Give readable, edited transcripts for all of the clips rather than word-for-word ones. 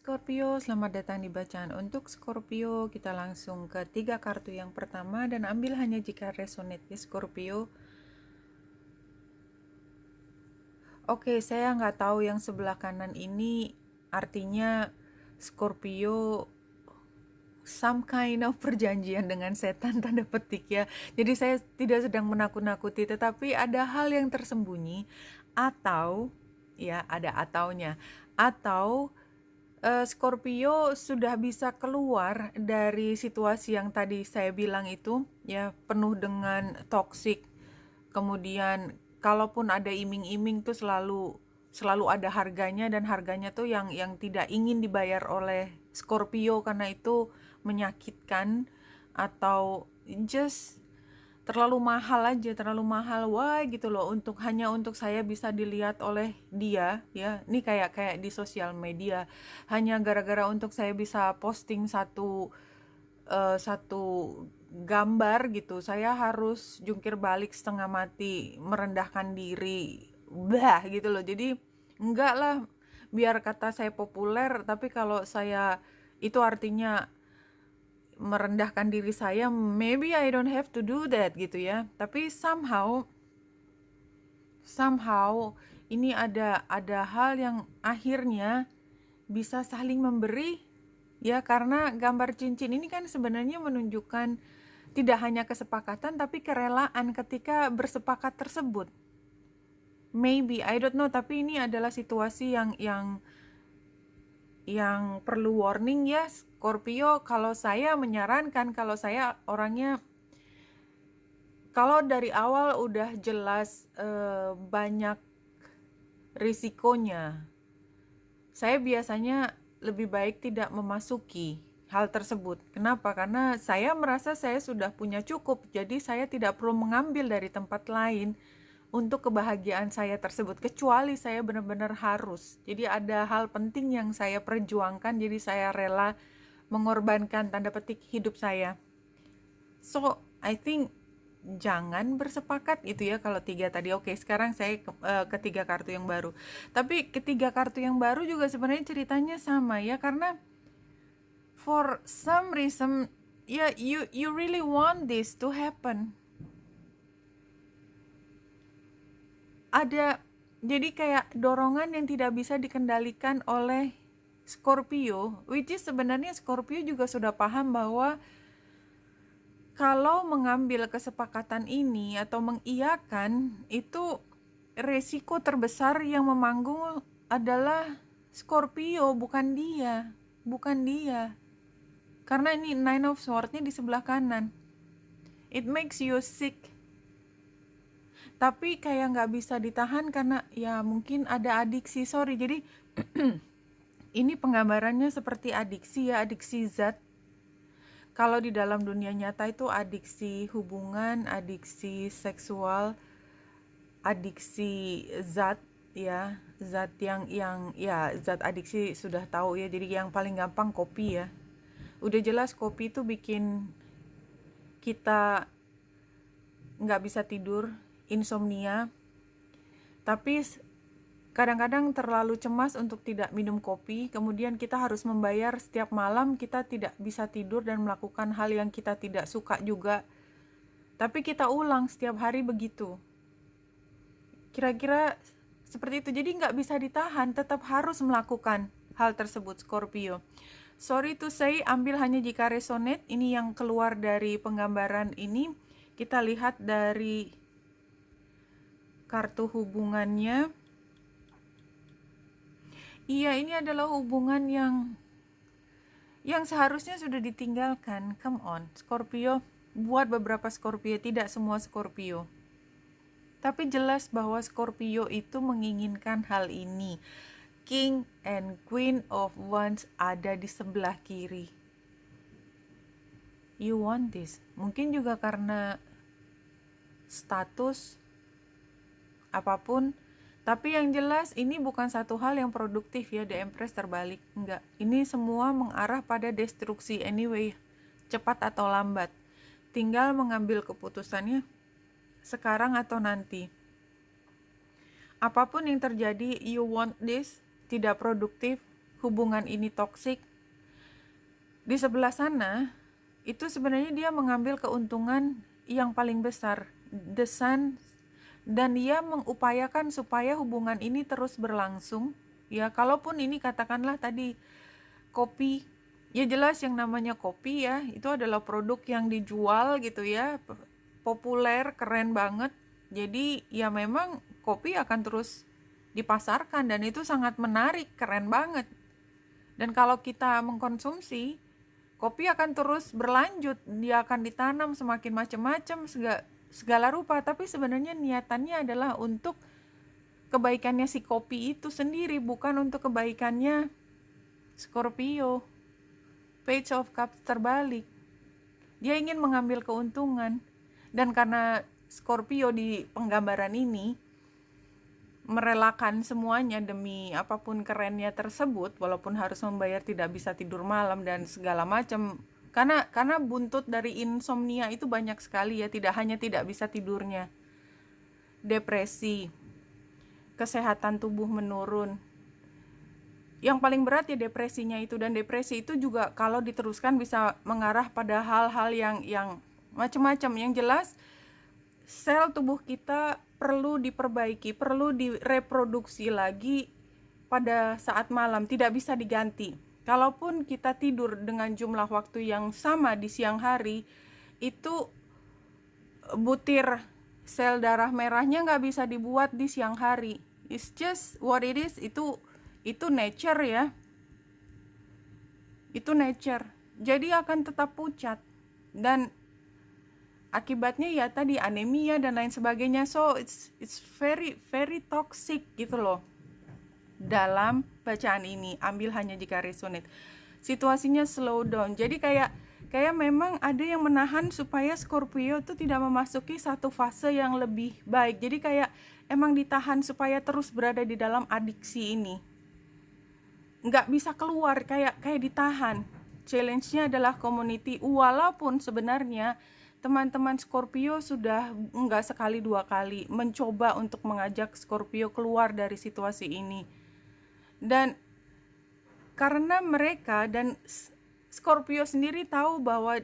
Scorpio, selamat datang di bacaan untuk Scorpio. Kita langsung ke 3 kartu yang pertama dan ambil hanya jika resonate ya Scorpio. Oke, saya nggak tahu yang sebelah kanan ini artinya Scorpio some kind of perjanjian dengan setan tanda petik ya. Jadi saya tidak sedang menakut-nakuti, tetapi ada hal yang tersembunyi atau ya ada ataunya atau Scorpio sudah bisa keluar dari situasi yang tadi saya bilang itu ya, penuh dengan toksik. Kemudian kalaupun ada iming-iming tuh selalu ada harganya, dan harganya tuh yang tidak ingin dibayar oleh Scorpio karena itu menyakitkan atau just terlalu mahal aja, terlalu mahal, wah gitu loh, hanya untuk saya bisa dilihat oleh dia ya. Ini kayak di sosial media, hanya gara-gara untuk saya bisa posting satu gambar gitu, saya harus jungkir balik setengah mati, merendahkan diri, bah gitu loh. Jadi enggak lah, biar kata saya populer, tapi kalau saya itu artinya merendahkan diri saya, maybe I don't have to do that gitu ya. Tapi somehow ini ada hal yang akhirnya bisa saling memberi ya, karena gambar cincin ini kan sebenarnya menunjukkan tidak hanya kesepakatan tapi kerelaan ketika bersepakat tersebut. Maybe I don't know, tapi ini adalah situasi yang perlu warning ya Scorpio. Kalau saya menyarankan, kalau saya orangnya, kalau dari awal udah jelas banyak risikonya, saya biasanya lebih baik tidak memasuki hal tersebut. Kenapa? Karena saya merasa saya sudah punya cukup, jadi saya tidak perlu mengambil dari tempat lain untuk kebahagiaan saya tersebut, kecuali saya benar-benar harus. Jadi ada hal penting yang saya perjuangkan, jadi saya rela mengorbankan tanda petik hidup saya. So, I think jangan bersepakat itu ya kalau 3 tadi. Oke, sekarang saya ketiga kartu yang baru. Tapi ketiga kartu yang baru juga sebenarnya ceritanya sama ya, karena for some reason ya, you really want this to happen. Ada jadi kayak dorongan yang tidak bisa dikendalikan oleh Scorpio, which is sebenarnya Scorpio juga sudah paham bahwa kalau mengambil kesepakatan ini atau mengiyakan, itu resiko terbesar yang memanggung adalah Scorpio, bukan dia. Karena ini Nine of Swords-nya di sebelah kanan. It makes you sick. Tapi kayak nggak bisa ditahan karena ya mungkin ada adiksi, sorry. Jadi ini penggambarannya seperti adiksi ya, adiksi zat. Kalau di dalam dunia nyata itu adiksi hubungan, adiksi seksual, adiksi zat ya, zat yang ya, zat adiksi sudah tahu ya. Jadi yang paling gampang kopi ya. Udah jelas kopi itu bikin kita nggak bisa tidur, insomnia. Tapi kadang-kadang terlalu cemas untuk tidak minum kopi, kemudian kita harus membayar setiap malam kita tidak bisa tidur dan melakukan hal yang kita tidak suka juga. Tapi kita ulang setiap hari begitu. Kira-kira seperti itu. Jadi nggak bisa ditahan, tetap harus melakukan hal tersebut Scorpio. Sorry to say, ambil hanya jika resonate. Ini yang keluar dari penggambaran ini. Kita lihat dari kartu hubungannya. Iya, ini adalah hubungan yang seharusnya sudah ditinggalkan. Come on, Scorpio. Buat beberapa Scorpio, tidak semua Scorpio. Tapi jelas bahwa Scorpio itu menginginkan hal ini. King and Queen of Wands ada di sebelah kiri. You want this. Mungkin juga karena status, apapun. Tapi yang jelas ini bukan satu hal yang produktif ya, The Empress terbalik. Enggak, ini semua mengarah pada destruksi anyway, cepat atau lambat. Tinggal mengambil keputusannya sekarang atau nanti. Apapun yang terjadi, you want this, tidak produktif, hubungan ini toksik, di sebelah sana itu sebenarnya dia mengambil keuntungan yang paling besar, the sun, dan dia mengupayakan supaya hubungan ini terus berlangsung. Ya, kalaupun ini katakanlah tadi kopi, ya jelas yang namanya kopi ya, itu adalah produk yang dijual gitu ya, populer, keren banget. Jadi ya memang kopi akan terus dipasarkan dan itu sangat menarik, keren banget. Dan kalau kita mengkonsumsi, kopi akan terus berlanjut, dia akan ditanam semakin macam-macam, segala rupa, tapi sebenarnya niatannya adalah untuk kebaikannya si kopi itu sendiri, bukan untuk kebaikannya Scorpio. Page of Cups terbalik. Dia ingin mengambil keuntungan. Dan karena Scorpio di penggambaran ini merelakan semuanya demi apapun kerennya tersebut, walaupun harus membayar tidak bisa tidur malam dan segala macam, karena buntut dari insomnia itu banyak sekali ya, tidak hanya tidak bisa tidurnya, depresi, kesehatan tubuh menurun. Yang paling berat ya depresinya itu, dan depresi itu juga kalau diteruskan bisa mengarah pada hal-hal yang macam-macam. Yang jelas sel tubuh kita perlu diperbaiki, perlu direproduksi lagi pada saat malam, tidak bisa diganti. Kalaupun kita tidur dengan jumlah waktu yang sama di siang hari, itu butir sel darah merahnya nggak bisa dibuat di siang hari. It's just what it is. Itu nature ya. Itu nature. Jadi akan tetap pucat. Dan akibatnya ya tadi anemia dan lain sebagainya. So it's very very toxic gitu loh. Dalam bacaan ini, ambil hanya jika resonate. Situasinya slow down. Jadi kayak memang ada yang menahan supaya Scorpio itu tidak memasuki satu fase yang lebih baik. Jadi kayak emang ditahan supaya terus berada di dalam adiksi ini. Nggak bisa keluar, kayak ditahan. Challenge-nya adalah community, walaupun sebenarnya teman-teman Scorpio sudah nggak sekali dua kali mencoba untuk mengajak Scorpio keluar dari situasi ini. Dan karena mereka dan Scorpio sendiri tahu bahwa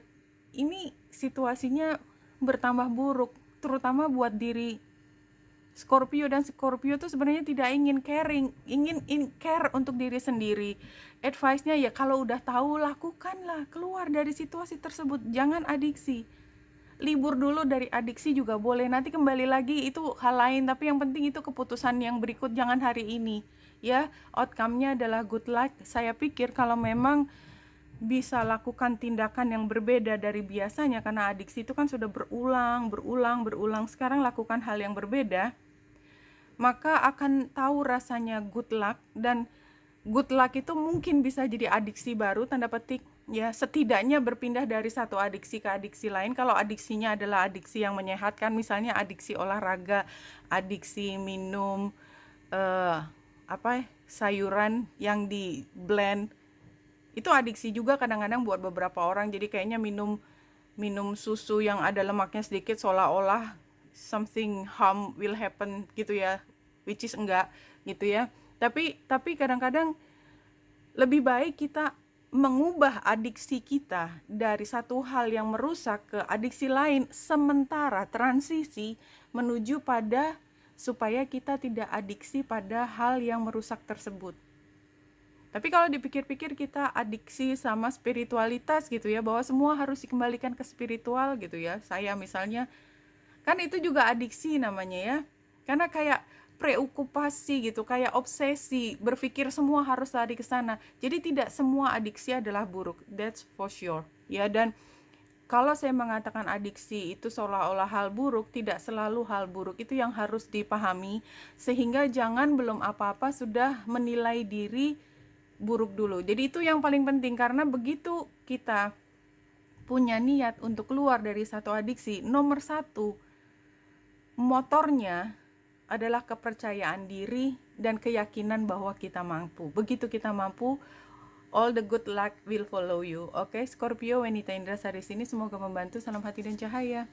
ini situasinya bertambah buruk, terutama buat diri Scorpio, dan Scorpio tuh sebenarnya tidak ingin caring, ingin care untuk diri sendiri. Advice-nya ya kalau udah tahu lakukanlah, keluar dari situasi tersebut, jangan adiksi. Libur dulu dari adiksi juga boleh, nanti kembali lagi itu hal lain, tapi yang penting itu keputusan yang berikut, jangan hari ini. Ya, outcome-nya adalah good luck. Saya pikir kalau memang bisa lakukan tindakan yang berbeda dari biasanya, karena adiksi itu kan sudah berulang, sekarang lakukan hal yang berbeda, maka akan tahu rasanya good luck. Dan good luck itu mungkin bisa jadi adiksi baru, tanda petik ya, setidaknya berpindah dari satu adiksi ke adiksi lain. Kalau adiksinya adalah adiksi yang menyehatkan, misalnya adiksi olahraga, adiksi minum sayuran yang di blend, itu adiksi juga kadang-kadang buat beberapa orang. Jadi kayaknya minum susu yang ada lemaknya sedikit seolah-olah something harm will happen gitu ya, which is enggak gitu ya. Tapi kadang-kadang lebih baik kita mengubah adiksi kita dari satu hal yang merusak ke adiksi lain, sementara transisi menuju pada supaya kita tidak adiksi pada hal yang merusak tersebut. Tapi kalau dipikir-pikir kita adiksi sama spiritualitas gitu ya, bahwa semua harus dikembalikan ke spiritual gitu ya. Saya misalnya, kan itu juga adiksi namanya ya. Karena kayak preokupasi gitu, kayak obsesi, berpikir semua harus lari ke sana. Jadi tidak semua adiksi adalah buruk, that's for sure. Ya, dan kalau saya mengatakan adiksi itu seolah-olah hal buruk, tidak selalu hal buruk. Itu yang harus dipahami, sehingga jangan belum apa-apa sudah menilai diri buruk dulu. Jadi itu yang paling penting, karena begitu kita punya niat untuk keluar dari satu adiksi, nomor satu motornya adalah kepercayaan diri dan keyakinan bahwa kita mampu. Begitu kita mampu, all the good luck will follow you. Oke, Scorpio, Wanita Indra Sari sini, semoga membantu. Salam hati dan cahaya.